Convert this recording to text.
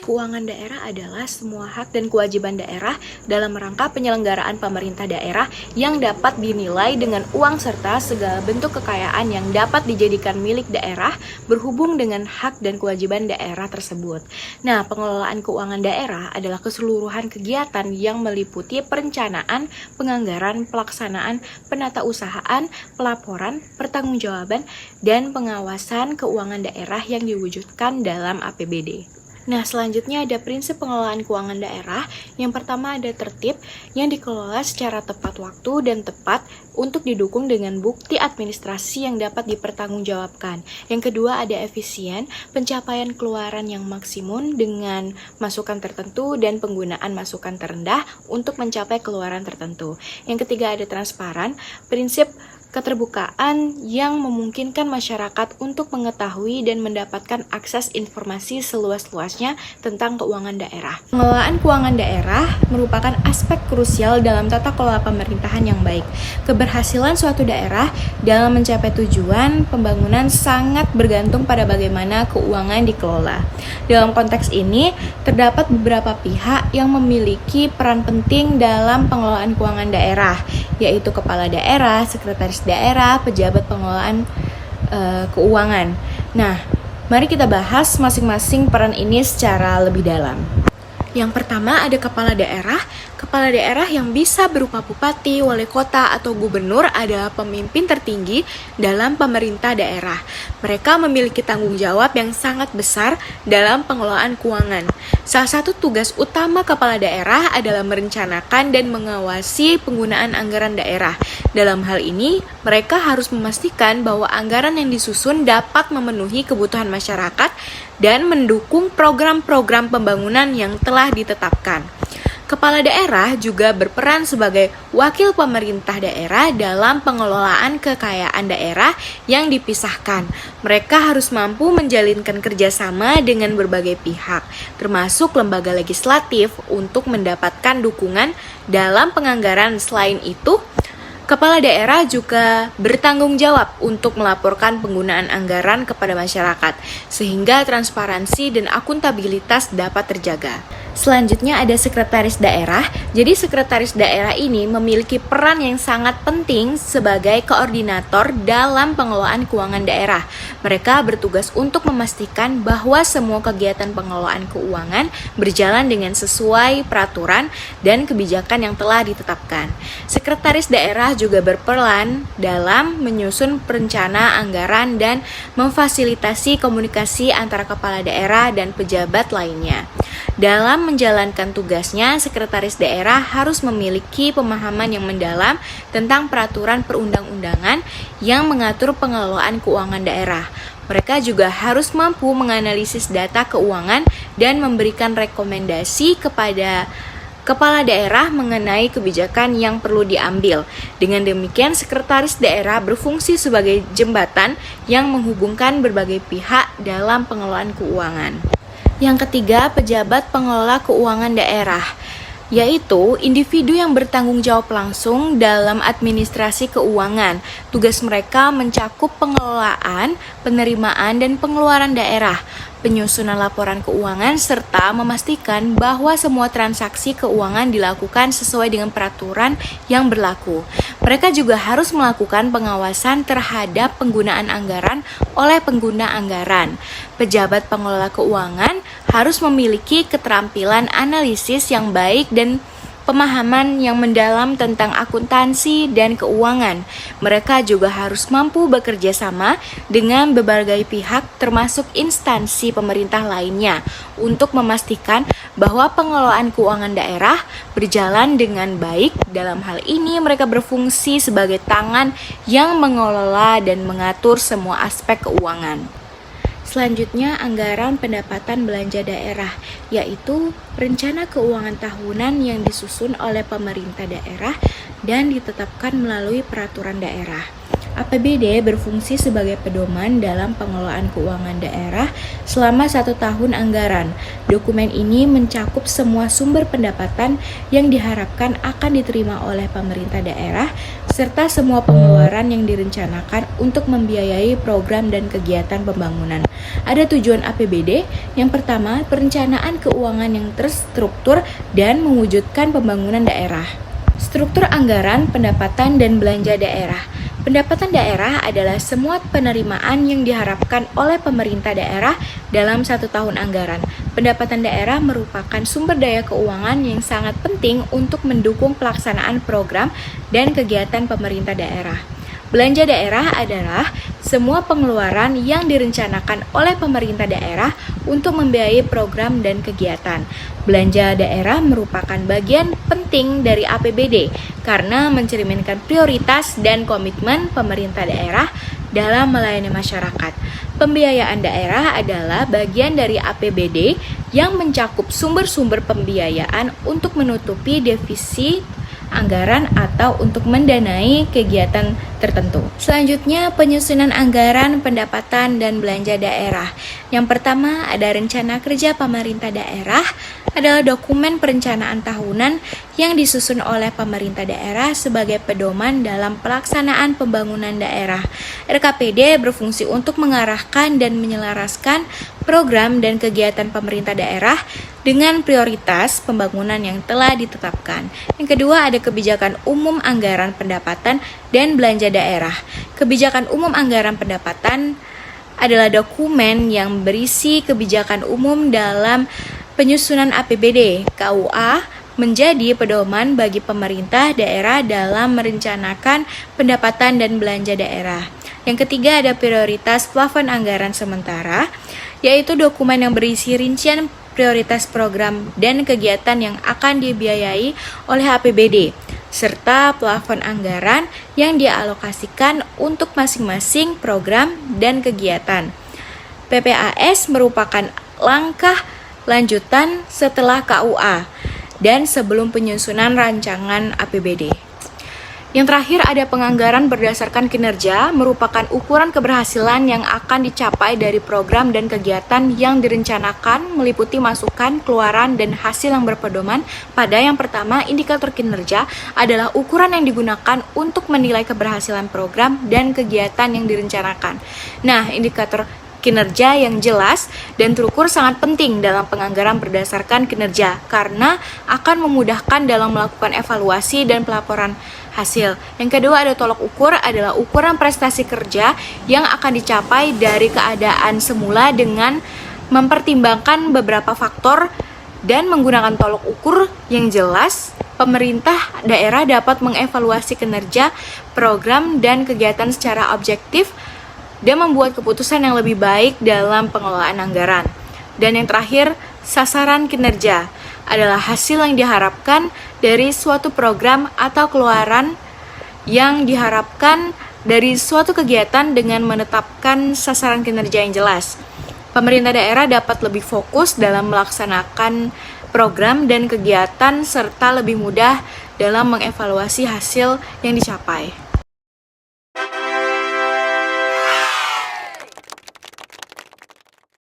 Keuangan daerah adalah semua hak dan kewajiban daerah dalam rangka penyelenggaraan pemerintah daerah yang dapat dinilai dengan uang serta segala bentuk kekayaan yang dapat dijadikan milik daerah berhubung dengan hak dan kewajiban daerah tersebut. Nah, pengelolaan keuangan daerah adalah keseluruhan kegiatan yang meliputi perencanaan, penganggaran, pelaksanaan, penatausahaan, pelaporan, pertanggungjawaban, dan pengawasan keuangan daerah yang diwujudkan dalam APBD. Nah, selanjutnya ada prinsip pengelolaan keuangan daerah. Yang pertama ada tertib yang dikelola secara tepat waktu dan tepat untuk didukung dengan bukti administrasi yang dapat dipertanggungjawabkan. Yang kedua ada efisien, pencapaian keluaran yang maksimum dengan masukan tertentu dan penggunaan masukan terendah untuk mencapai keluaran tertentu. Yang ketiga ada transparan, prinsip keterbukaan yang memungkinkan masyarakat untuk mengetahui dan mendapatkan akses informasi seluas-luasnya tentang keuangan daerah. Pengelolaan keuangan daerah merupakan aspek krusial dalam tata kelola pemerintahan yang baik. Keberhasilan suatu daerah dalam mencapai tujuan pembangunan sangat bergantung pada bagaimana keuangan dikelola. Dalam konteks ini, terdapat beberapa pihak yang memiliki peran penting dalam pengelolaan keuangan daerah, yaitu kepala daerah, sekretaris daerah, pejabat pengelolaan keuangan. Nah, mari kita bahas masing-masing peran ini secara lebih dalam. Yang pertama ada kepala daerah. Kepala daerah yang bisa berupa bupati, wali kota, atau gubernur adalah pemimpin tertinggi dalam pemerintah daerah. Mereka memiliki tanggung jawab yang sangat besar dalam pengelolaan keuangan. Salah satu tugas utama kepala daerah adalah merencanakan dan mengawasi penggunaan anggaran daerah. Dalam hal ini, mereka harus memastikan bahwa anggaran yang disusun dapat memenuhi kebutuhan masyarakat dan mendukung program-program pembangunan yang telah ditetapkan. Kepala daerah juga berperan sebagai wakil pemerintah daerah dalam pengelolaan kekayaan daerah yang dipisahkan. Mereka harus mampu menjalinkan kerjasama dengan berbagai pihak, termasuk lembaga legislatif untuk mendapatkan dukungan dalam penganggaran. Selain itu, kepala daerah juga bertanggung jawab untuk melaporkan penggunaan anggaran kepada masyarakat, sehingga transparansi dan akuntabilitas dapat terjaga. Selanjutnya ada sekretaris daerah. Jadi sekretaris daerah ini memiliki peran yang sangat penting sebagai koordinator dalam pengelolaan keuangan daerah. Mereka bertugas untuk memastikan bahwa semua kegiatan pengelolaan keuangan berjalan dengan sesuai peraturan dan kebijakan yang telah ditetapkan. Sekretaris daerah juga berperan dalam menyusun perencana anggaran dan memfasilitasi komunikasi antara kepala daerah dan pejabat lainnya. Dalam menjalankan tugasnya, sekretaris daerah harus memiliki pemahaman yang mendalam tentang peraturan perundang-undangan yang mengatur pengelolaan keuangan daerah. Mereka juga harus mampu menganalisis data keuangan dan memberikan rekomendasi kepada kepala daerah mengenai kebijakan yang perlu diambil. Dengan demikian, sekretaris daerah berfungsi sebagai jembatan yang menghubungkan berbagai pihak dalam pengelolaan keuangan. Yang ketiga, pejabat pengelola keuangan daerah, yaitu individu yang bertanggung jawab langsung dalam administrasi keuangan. Tugas mereka mencakup pengelolaan, penerimaan, dan pengeluaran daerah, penyusunan laporan keuangan, serta memastikan bahwa semua transaksi keuangan dilakukan sesuai dengan peraturan yang berlaku. Mereka juga harus melakukan pengawasan terhadap penggunaan anggaran oleh pengguna anggaran. Pejabat pengelola keuangan harus memiliki keterampilan analisis yang baik dan pemahaman yang mendalam tentang akuntansi dan keuangan. Mereka juga harus mampu bekerja sama dengan berbagai pihak termasuk instansi pemerintah lainnya untuk memastikan bahwa pengelolaan keuangan daerah berjalan dengan baik. Dalam hal ini mereka berfungsi sebagai tangan yang mengelola dan mengatur semua aspek keuangan. Selanjutnya, anggaran pendapatan belanja daerah, yaitu rencana keuangan tahunan yang disusun oleh pemerintah daerah dan ditetapkan melalui peraturan daerah. APBD berfungsi sebagai pedoman dalam pengelolaan keuangan daerah selama 1 tahun anggaran. Dokumen ini mencakup semua sumber pendapatan yang diharapkan akan diterima oleh pemerintah daerah, serta semua pengeluaran yang direncanakan untuk membiayai program dan kegiatan pembangunan. Ada tujuan APBD. Yang pertama, perencanaan keuangan yang terstruktur dan mewujudkan pembangunan daerah. Struktur anggaran, pendapatan, dan belanja daerah. Pendapatan daerah adalah semua penerimaan yang diharapkan oleh pemerintah daerah dalam 1 tahun anggaran. Pendapatan daerah merupakan sumber daya keuangan yang sangat penting untuk mendukung pelaksanaan program dan kegiatan pemerintah daerah. Belanja daerah adalah semua pengeluaran yang direncanakan oleh pemerintah daerah untuk membiayai program dan kegiatan. Belanja daerah merupakan bagian penting dari APBD karena mencerminkan prioritas dan komitmen pemerintah daerah dalam melayani masyarakat. Pembiayaan daerah adalah bagian dari APBD yang mencakup sumber-sumber pembiayaan untuk menutupi defisit anggaran atau untuk mendanai kegiatan tertentu. Selanjutnya, penyusunan anggaran, pendapatan, dan belanja daerah. Yang pertama, ada rencana kerja pemerintah daerah, adalah dokumen perencanaan tahunan yang disusun oleh pemerintah daerah sebagai pedoman dalam pelaksanaan pembangunan daerah. RKPD berfungsi untuk mengarahkan dan menyelaraskan program dan kegiatan pemerintah daerah dengan prioritas pembangunan yang telah ditetapkan. Yang kedua, ada kebijakan umum anggaran pendapatan dan belanja daerah. Kebijakan umum anggaran pendapatan adalah dokumen yang berisi kebijakan umum dalam penyusunan APBD. KUA menjadi pedoman bagi pemerintah daerah dalam merencanakan pendapatan dan belanja daerah. Yang ketiga, ada prioritas plafon anggaran sementara, yaitu dokumen yang berisi rincian prioritas program dan kegiatan yang akan dibiayai oleh APBD, serta plafon anggaran yang dialokasikan untuk masing-masing program dan kegiatan. PPAS merupakan langkah lanjutan setelah KUA dan sebelum penyusunan rancangan APBD. Yang terakhir, ada penganggaran berdasarkan kinerja, merupakan ukuran keberhasilan yang akan dicapai dari program dan kegiatan yang direncanakan, meliputi masukan, keluaran, dan hasil yang berpedoman pada yang pertama. Indikator kinerja adalah ukuran yang digunakan untuk menilai keberhasilan program dan kegiatan yang direncanakan. Nah, indikator kinerja yang jelas dan terukur sangat penting dalam penganggaran berdasarkan kinerja karena akan memudahkan dalam melakukan evaluasi dan pelaporan hasil. Yang kedua, ada tolok ukur, adalah ukuran prestasi kerja yang akan dicapai dari keadaan semula dengan mempertimbangkan beberapa faktor dan menggunakan tolok ukur yang jelas. Pemerintah daerah dapat mengevaluasi kinerja program dan kegiatan secara objektif dan membuat keputusan yang lebih baik dalam pengelolaan anggaran. Dan yang terakhir, sasaran kinerja adalah hasil yang diharapkan dari suatu program atau keluaran yang diharapkan dari suatu kegiatan dengan menetapkan sasaran kinerja yang jelas. Pemerintah daerah dapat lebih fokus dalam melaksanakan program dan kegiatan serta lebih mudah dalam mengevaluasi hasil yang dicapai.